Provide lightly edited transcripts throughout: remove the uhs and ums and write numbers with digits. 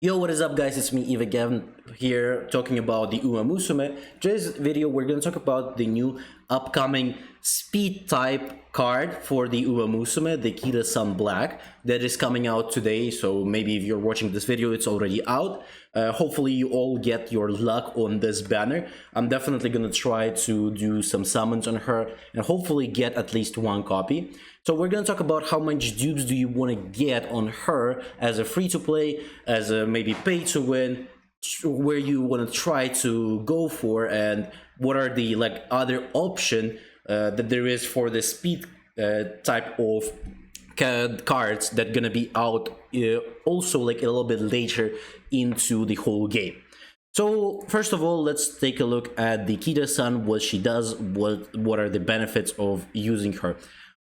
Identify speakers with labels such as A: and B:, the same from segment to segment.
A: Yo, what is up guys, it's me Eve again here talking about the Uma Musume. Today's video we're going to talk about the new upcoming speed type card for the Uma Musume, the Kita-san Black, that is coming out today. So maybe if you're watching this video it's already out. Hopefully you all get your luck on this banner. I'm definitely going to try to do some summons on her and hopefully get at least one copy. So we're going to talk about how much dupes do you want to get on her as a free-to-play, as a maybe pay-to-win, where you want to try to go for, and what are the other option that there is for the speed type of cards that gonna be out also a little bit later into the whole game. So first of all, let's take a look at the Kita-san, what she does, what are the benefits of using her.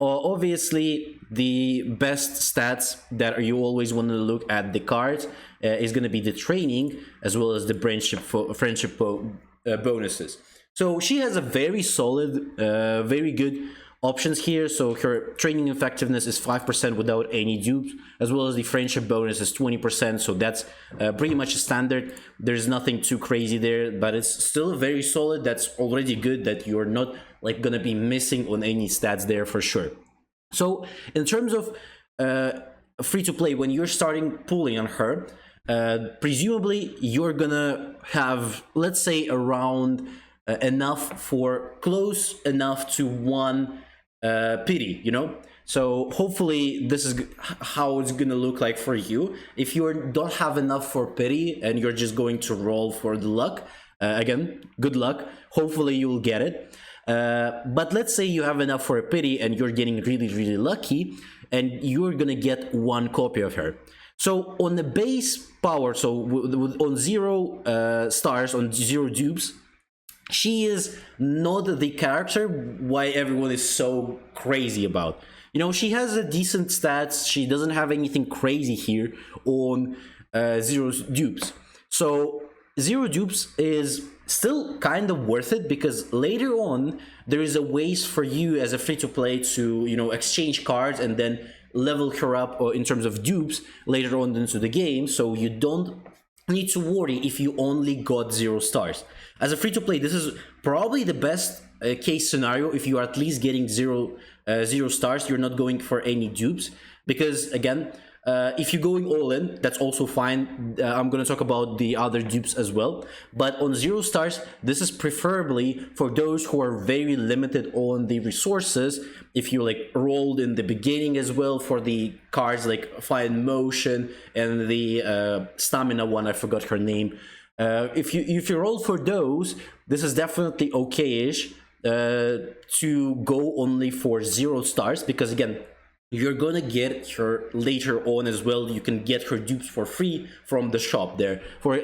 A: Obviously, the best stats that you always want to look at the cards is going to be the training as well as the friendship bonuses. So she has a very solid, very good options here. So her training effectiveness is 5% without any dupes, as well as the friendship bonus is 20%. So that's pretty much a standard. There's nothing too crazy there, but it's still very solid. That's already good that you're not gonna be missing on any stats there for sure. So in terms of free to play, when you're starting pulling on her, presumably you're gonna have, let's say, around enough for close enough to one pity, you know. So hopefully this is how it's gonna look like for you. If you don't have enough for pity and you're just going to roll for the luck, again, good luck. Hopefully you will get it. But let's say you have enough for a pity and you're getting really lucky and you're gonna get one copy of her. So on the base power, so on 0 stars, on 0 dupes, she is not the character why everyone is so crazy about. You know, she has a decent stats. She doesn't have anything crazy here on 0 dupes. So 0 dupes is still kind of worth it, because later on there is a ways for you as a free-to-play to, you know, exchange cards and then level her up in terms of dupes later on into the game, so you don't need to worry if you only got 0 stars. As a free-to-play, this is probably the best case scenario. If you are at least getting 0 stars, you're not going for any dupes, because again, if you're going all in, that's also fine. I'm going to talk about the other dupes as well. But on 0 stars, this is preferably for those who are very limited on the resources. If you rolled in the beginning as well for the cards like Fine Motion and the stamina one, I forgot her name. If you roll for those, this is definitely okay-ish to go only for 0 stars, because again, you're gonna get her later on as well. You can get her dupes for free from the shop there, for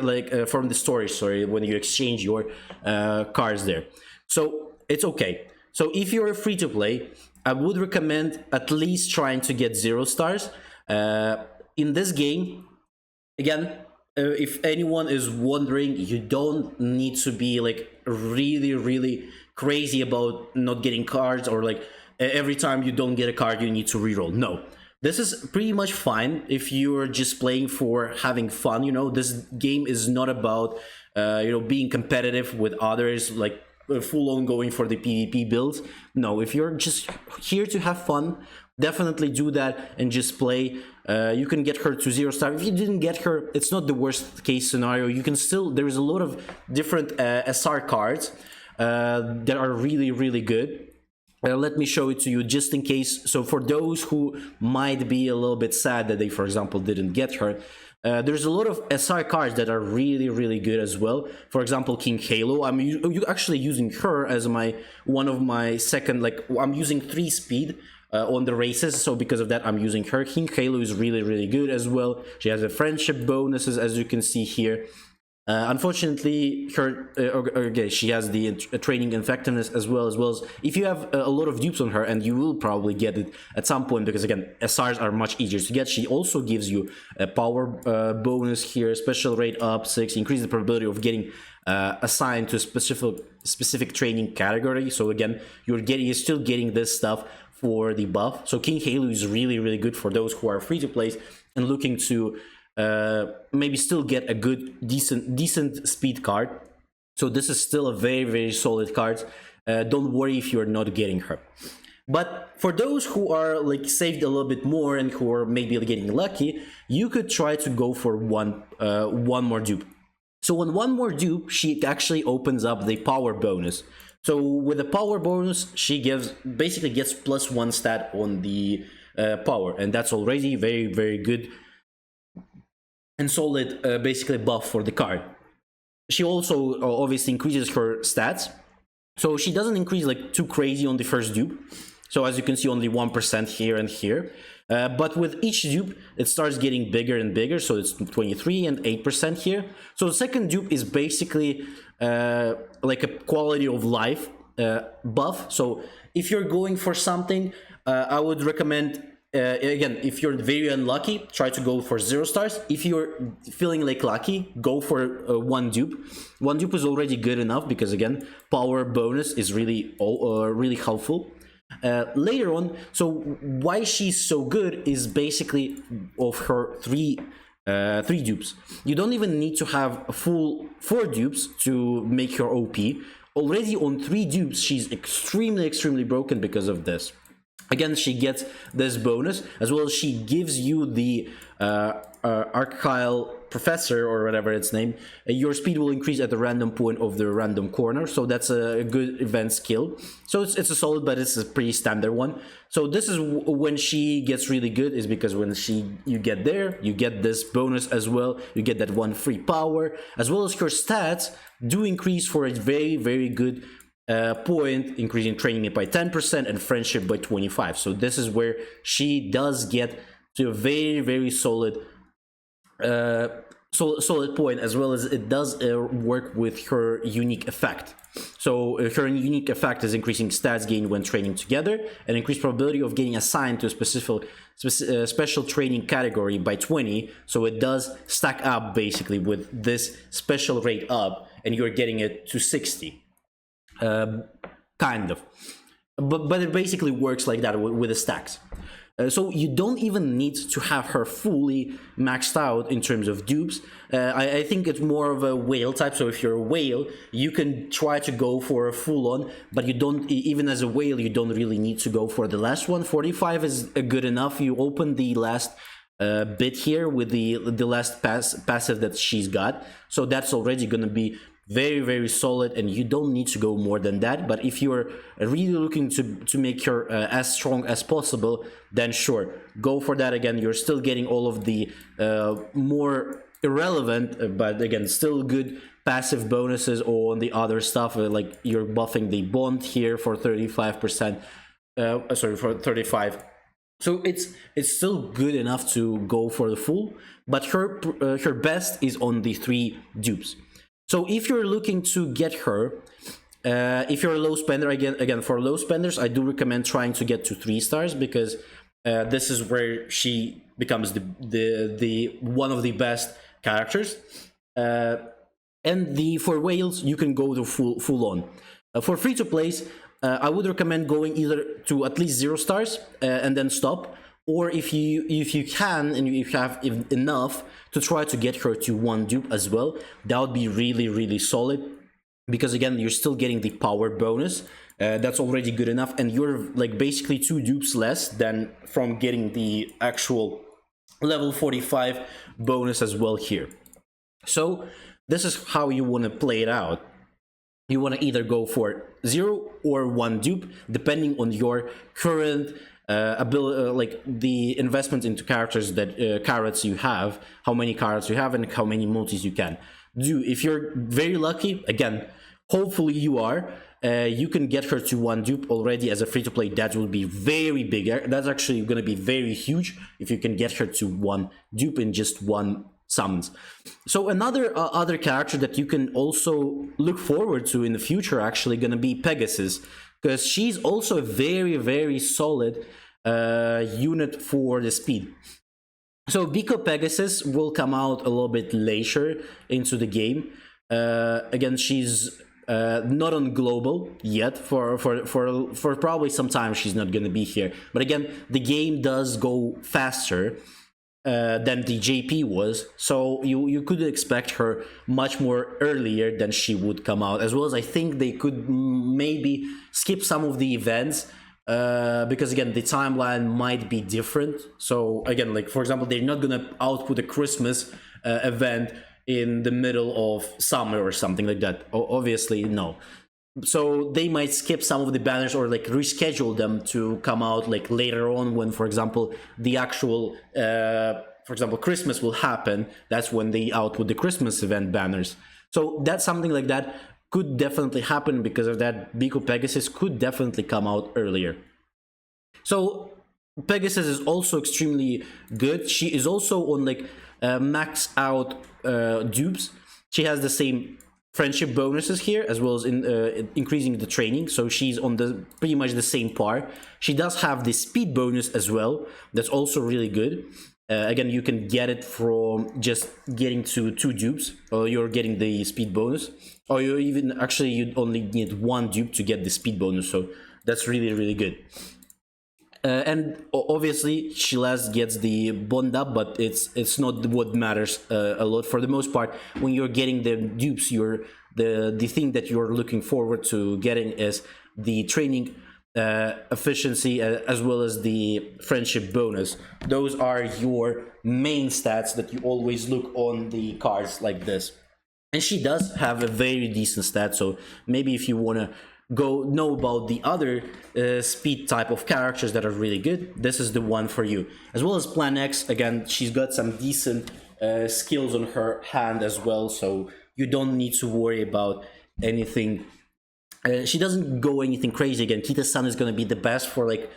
A: from the storage, sorry, when you exchange your cards there. So it's okay. So if you're free to play, I would recommend at least trying to get 0 stars in this game. Again, if anyone is wondering, you don't need to be really crazy about not getting cards, or every time you don't get a card you need to reroll. No, this is pretty much fine if you're just playing for having fun. You know, this game is not about you know, being competitive with others, full on going for the PvP builds. No, if you're just here to have fun, definitely do that and just play. You can get her to 0 star. If you didn't get her, it's not the worst case scenario. You can still, there is a lot of different SR cards that are really good. Let me show it to you just in case. So for those who might be a little bit sad that they, for example, didn't get her, there's a lot of SR cards that are really good as well. For example, King Halo. I'm actually using her as one of my second, I'm using 3 speed on the races, so because of that I'm using her. King Halo is really good as well. She has a friendship bonuses, as you can see here. Unfortunately, her okay, she has the training effectiveness as well as if you have a lot of dupes on her, and you will probably get it at some point, because again, SRs are much easier to get. She also gives you a power bonus here, special rate up 6, increase the probability of getting assigned to a specific training category. So again, you're still getting this stuff for the buff. So King Halo is really good for those who are free to play and looking to maybe still get a good, decent speed card. So this is still a very solid card. Don't worry if you're not getting her. But for those who are like saved a little bit more and who are maybe getting lucky, you could try to go for one more dupe. So on one more dupe, she actually opens up the power bonus. So with the power bonus, she basically gets +1 stat on the power, and that's already very good and solid, basically buff for the card. She also obviously increases her stats, so she doesn't increase like too crazy on the first dupe. So as you can see, only 1% here and here. But with each dupe, it starts getting bigger and bigger. So it's 23 and 8% here. So the second dupe is basically like a quality of life buff. So if you're going for something, I would recommend, again, if you're very unlucky, try to go for 0 stars. If you're feeling like lucky, go for one dupe. One dupe is already good enough because, again, power bonus is really helpful. Later on, so why she's so good is basically of her three dupes. You don't even need to have a full 4 dupes to make her OP. Already on 3 dupes, she's extremely broken because of this. Again, she gets this bonus, as well as she gives you the Archile Professor, or whatever its name. Your speed will increase at the random point of the random corner, so that's a good event skill. So it's a solid, but it's a pretty standard one. So this is when she gets really good, is because when you get there, you get this bonus as well. You get that 1 free power, as well as her stats do increase for a very good point, increasing training by 10% and friendship by 25. So this is where she does get to a very solid solid point, as well as it does work with her unique effect. So her unique effect is increasing stats gained when training together and increased probability of getting assigned to a special training category by 20. So it does stack up basically with this special rate up, and you're getting it to 60. Kind of, but it basically works like that with the stacks. So you don't even need to have her fully maxed out in terms of dupes. I think it's more of a whale type. So if you're a whale, you can try to go for a full-on, but you don't, even as a whale, you don't really need to go for the last one. 45 is good enough. You open the last bit here with the last passive that she's got. So that's already going to be very solid, and you don't need to go more than that. But if you're really looking to make her as strong as possible, then sure, go for that. Again, you're still getting all of the more irrelevant, but again, still good passive bonuses on the other stuff, like you're buffing the bond here for 35%, sorry, for 35. So it's still good enough to go for the full, but her best is on the 3 dupes. So if you're looking to get her, if you're a low spender, again for low spenders, I do recommend trying to get to 3 stars, because this is where she becomes the one of the best characters. And for whales, you can go to full on. For free to plays, I would recommend going either to at least 0 stars and then stop, or if you can and you have enough to try to get her to 1 dupe as well, that would be really solid, because again, you're still getting the power bonus. That's already good enough, and you're like basically 2 dupes less than from getting the actual level 45 bonus as well here. So this is how you want to play it out. You want to either go for 0 or 1 dupe, depending on your current ability, like the investment into characters that carrots you have, how many carrots you have, and how many multis you can do. If you're very lucky, again, hopefully you are, you can get her to 1 dupe already as a free-to-play. That will be very big. That's actually going to be very huge if you can get her to 1 dupe in just 1 summons. So another other character that you can also look forward to in the future, actually going to be Pegasus, because she's also a very solid unit for the speed. So Vico Pegasus will come out a little bit later into the game. Again, she's not on global yet. For probably some time she's not going to be here. But again, the game does go faster than the JP was. So you could expect her much more earlier than she would come out. As well as I think they could maybe skip some of the events. Because again, the timeline might be different. So again, like for example, they're not gonna output a Christmas event in the middle of summer or something like that. Obviously, no. So they might skip some of the banners or like reschedule them to come out like later on when, for example, the actual for example, Christmas will happen. That's when they output the Christmas event banners. So that's something like that could definitely happen. Because of that, Biko Pegasus could definitely come out earlier. So Pegasus is also extremely good. She is also on like max out dupes. She has the same friendship bonuses here, as well as in increasing the training. So she's on the pretty much the same par. She does have the speed bonus as well. That's also really good. Again, you can get it from just getting to 2 dupes, or you're getting the speed bonus, or you even actually you only need 1 dupe to get the speed bonus. So that's really, really good. And obviously Shilas gets the bond up, but it's not what matters a lot. For the most part, when you're getting the dupes, the thing that you're looking forward to getting is the training efficiency, as well as the friendship bonus. Those are your main stats that you always look on the cards like this. And she does have a very decent stat, so maybe if you want to go know about the other speed type of characters that are really good, this is the one for you. As well as Plan X, again, she's got some decent skills on her hand as well, so you don't need to worry about anything. She doesn't go anything crazy. Again, Kita-san is going to be the best for like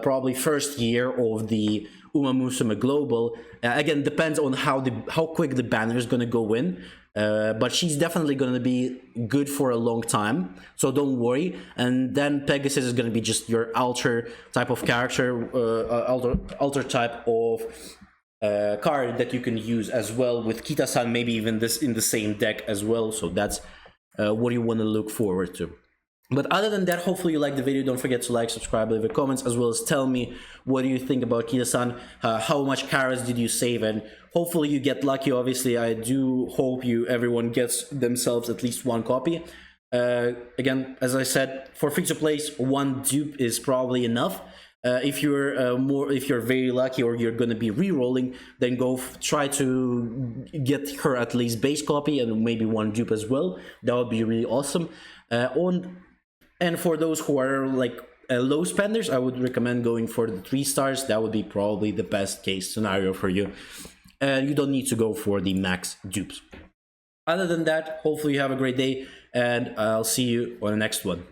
A: probably first year of the Uma Musume Global. Again, depends on how quick the banner is going to go in. But she's definitely going to be good for a long time, so don't worry. And then Pegasus is going to be just your alter type of character, alter type of card that you can use as well with Kita-san, maybe even this in the same deck as well. So that's what you want to look forward to. But other than that, hopefully you liked the video. Don't forget to like, subscribe, leave a comments, as well as tell me what do you think about Kita-san, how much carrots did you save, and hopefully you get lucky. Obviously, I do hope everyone gets themselves at least 1 copy. Again, as I said, for free-to-plays, 1 dupe is probably enough. If you're very lucky or you're gonna be re-rolling, then go try to get her at least base copy and maybe 1 dupe as well. That would be really awesome. And for those who are like low spenders, I would recommend going for the 3 stars. That would be probably the best case scenario for you. You don't need to go for the max dupes. Other than that, hopefully you have a great day, and I'll see you on the next one.